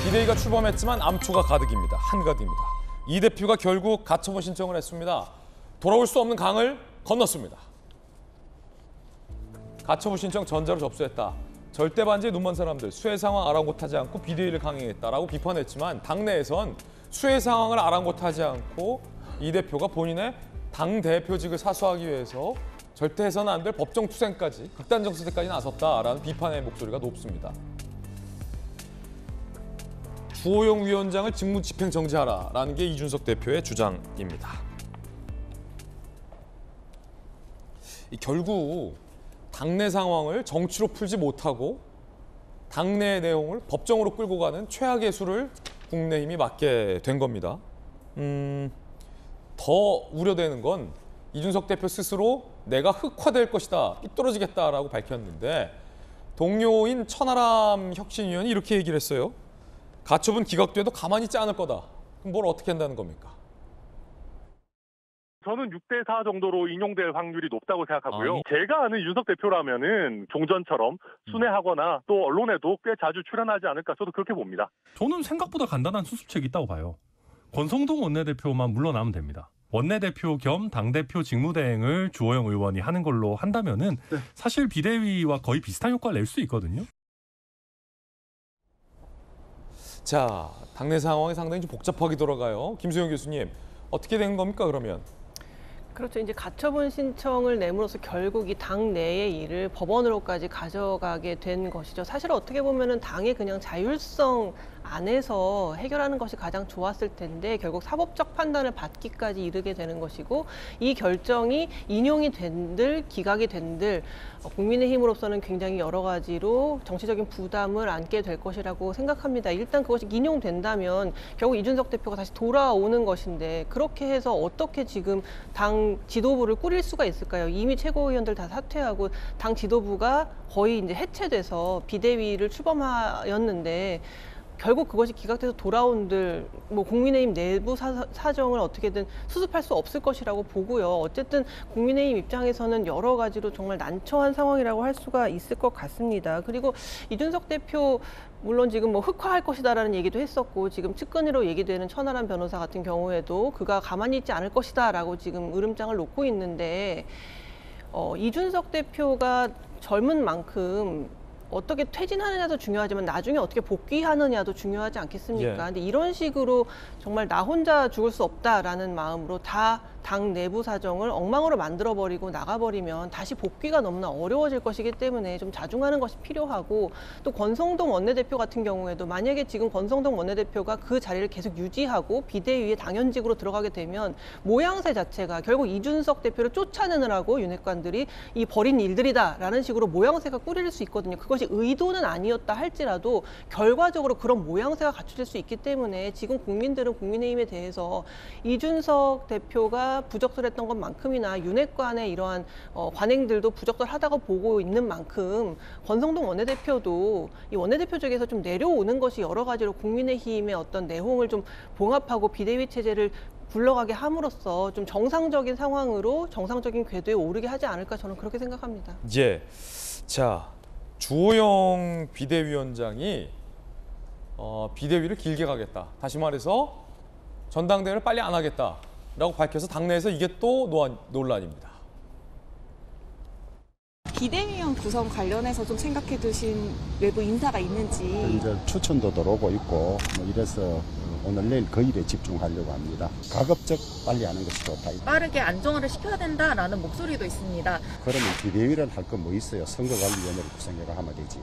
비대위가 출범했지만 암초가 가득입니다. 한가득입니다. 이 대표가 결국 가처분 신청을 했습니다. 돌아올 수 없는 강을 건넜습니다. 가처분 신청 전자로 접수했다. 절대 반지에 눈먼 사람들, 수혜 상황 아랑곳하지 않고 비대위를 강행했다라고 비판했지만 당내에선 수혜 상황을 아랑곳하지 않고 이 대표가 본인의 당대표직을 사수하기 위해서 절대 해서는 안 될 법정 투쟁까지, 극단 정세까지 나섰다라는 비판의 목소리가 높습니다. 주호영 위원장을 직무 집행 정지하라라는 게 이준석 대표의 주장입니다. 결국 당내 상황을 정치로 풀지 못하고 당내 내용을 법정으로 끌고 가는 최악의 수를 국민의힘이 맞게 된 겁니다. 더 우려되는 건 이준석 대표 스스로 내가 흑화될 것이다, 삐뚤어지겠다라고 밝혔는데 동료인 천하람 혁신위원이 이렇게 얘기를 했어요. 가처분 기각돼도 가만히 있지 않을 거다. 그럼 뭘 어떻게 한다는 겁니까? 저는 6대4 정도로 인용될 확률이 높다고 생각하고요. 제가 아는 이준석 대표라면은 종전처럼 순회하거나 또 언론에도 꽤 자주 출연하지 않을까 저도 그렇게 봅니다. 저는 생각보다 간단한 수습책이 있다고 봐요. 권성동 원내대표만 물러나면 됩니다. 원내대표 겸 당대표 직무대행을 주호영 의원이 하는 걸로 한다면은 사실 비대위와 거의 비슷한 효과를 낼 수 있거든요. 자, 당내 상황이 상당히 좀 복잡하게 돌아가요. 김수영 교수님, 어떻게 된 겁니까 그러면? 그렇죠. 이제 가처분 신청을 내므로써 결국 이 당 내의 일을 법원으로까지 가져가게 된 것이죠. 사실 어떻게 보면은 당의 그냥 자율성 안에서 해결하는 것이 가장 좋았을 텐데 결국 사법적 판단을 받기까지 이르게 되는 것이고 이 결정이 인용이 된들 기각이 된들 국민의힘으로서는 굉장히 여러 가지로 정치적인 부담을 안게 될 것이라고 생각합니다. 일단 그것이 인용된다면 결국 이준석 대표가 다시 돌아오는 것인데 그렇게 해서 어떻게 지금 당 지도부를 꾸릴 수가 있을까요? 이미 최고위원들 다 사퇴하고 당 지도부가 거의 이제 해체돼서 비대위를 출범하였는데 결국 그것이 기각돼서 돌아온들 뭐 국민의힘 내부 사정을 어떻게든 수습할 수 없을 것이라고 보고요. 어쨌든 국민의힘 입장에서는 여러 가지로 정말 난처한 상황이라고 할 수가 있을 것 같습니다. 그리고 이준석 대표 물론 지금 뭐 흑화할 것이다라는 얘기도 했었고 지금 측근으로 얘기되는 천하람 변호사 같은 경우에도 그가 가만히 있지 않을 것이다라고 지금 으름장을 놓고 있는데 이준석 대표가 젊은 만큼 어떻게 퇴진하느냐도 중요하지만 나중에 어떻게 복귀하느냐도 중요하지 않겠습니까? 근데 이런 식으로 정말 나 혼자 죽을 수 없다라는 마음으로 다 당 내부 사정을 엉망으로 만들어버리고 나가버리면 다시 복귀가 너무나 어려워질 것이기 때문에 좀 자중하는 것이 필요하고 또 권성동 원내대표 같은 경우에도 만약에 지금 권성동 원내대표가 그 자리를 계속 유지하고 비대위에 당연직으로 들어가게 되면 모양새 자체가 결국 이준석 대표를 쫓아내느라고 윤핵관들이 이 벌인 일들이다라는 식으로 모양새가 꾸릴 수 있거든요. 그것이 의도는 아니었다 할지라도 결과적으로 그런 모양새가 갖춰질 수 있기 때문에 지금 국민들은 국민의힘에 대해서 이준석 대표가 부적절했던 것만큼이나 윤핵관의 이러한 관행들도 부적절하다고 보고 있는 만큼 권성동 원내대표도 이 원내대표직에서 좀 내려오는 것이 여러 가지로 국민의힘의 어떤 내홍을 좀 봉합하고 비대위 체제를 굴러가게 함으로써 좀 정상적인 상황으로 정상적인 궤도에 오르게 하지 않을까 저는 그렇게 생각합니다. 예. 자, 주호영 비대위원장이 비대위를 길게 가겠다. 다시 말해서 전당대회를 빨리 안 하겠다라고 밝혀서 당내에서 이게 또 논란입니다. 비대위원 구성 관련해서 좀 생각해 두신 외부 인사가 있는지. 이제 추천도 들어오고 있고 이래서 오늘 내일 그 일에 집중하려고 합니다. 가급적 빨리 하는 것이 좋다. 빠르게 안정화를 시켜야 된다라는 목소리도 있습니다. 그러면 비대위를 할 거 뭐 있어요? 선거관리위원회를 구성해가 하면 되지.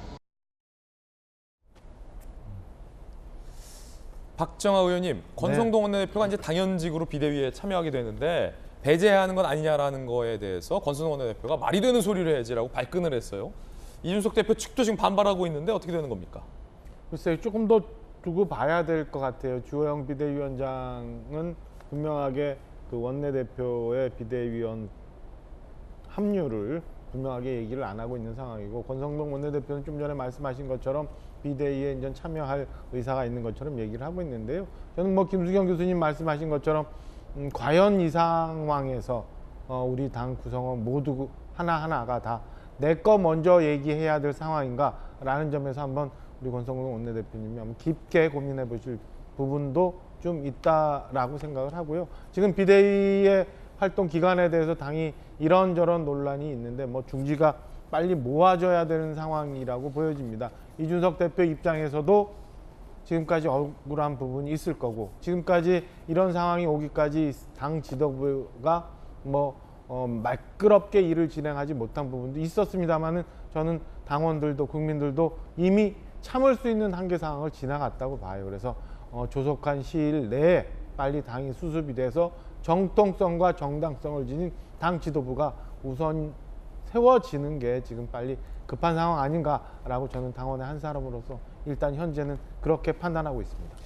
박정아 의원님, 권성동 원내대표가 이제 당연직으로 비대위에 참여하게 되는데 배제해야 하는 건 아니냐라는 거에 대해서 권성동 원내대표가 말이 되는 소리를 해야지라고 발끈을 했어요. 이준석 대표 측도 지금 반발하고 있는데 어떻게 되는 겁니까? 글쎄요, 조금 더 두고 봐야 될 것 같아요. 주호영 비대위원장은 분명하게 그 원내대표의 비대위원 합류를 분명하게 얘기를 안 하고 있는 상황이고 권성동 원내대표는 좀 전에 말씀하신 것처럼 비대위에 이제 참여할 의사가 있는 것처럼 얘기를 하고 있는데요. 저는 뭐 김수경 교수님 말씀하신 것처럼 과연 이 상황에서 우리 당 구성원 모두 하나하나가 다 내 거 먼저 얘기해야 될 상황인가 있다라는 점에서 한번 우리 권성동 원내대표님이 한번 깊게 고민해 보실 부분도 좀 있다라고 생각을 하고요. 지금 비대위의 활동 기간에 대해서 당이 이런저런 논란이 있는데 뭐 중지가 빨리 모아져야 되는 상황이라고 보여집니다. 이준석 대표 입장에서도 지금까지 억울한 부분이 있을 거고, 지금까지 이런 상황이 오기까지 당 지도부가 매끄럽게 일을 진행하지 못한 부분도 있었습니다만은 저는 당원들도 국민들도 이미 참을 수 있는 한계 상황을 지나갔다고 봐요. 그래서 조속한 시일 내에 빨리 당이 수습이 돼서 정통성과 정당성을 지닌 당 지도부가 우선 세워지는 게 지금 빨리 급한 상황 아닌가라고 저는 당원의 한 사람으로서 일단 현재는 그렇게 판단하고 있습니다.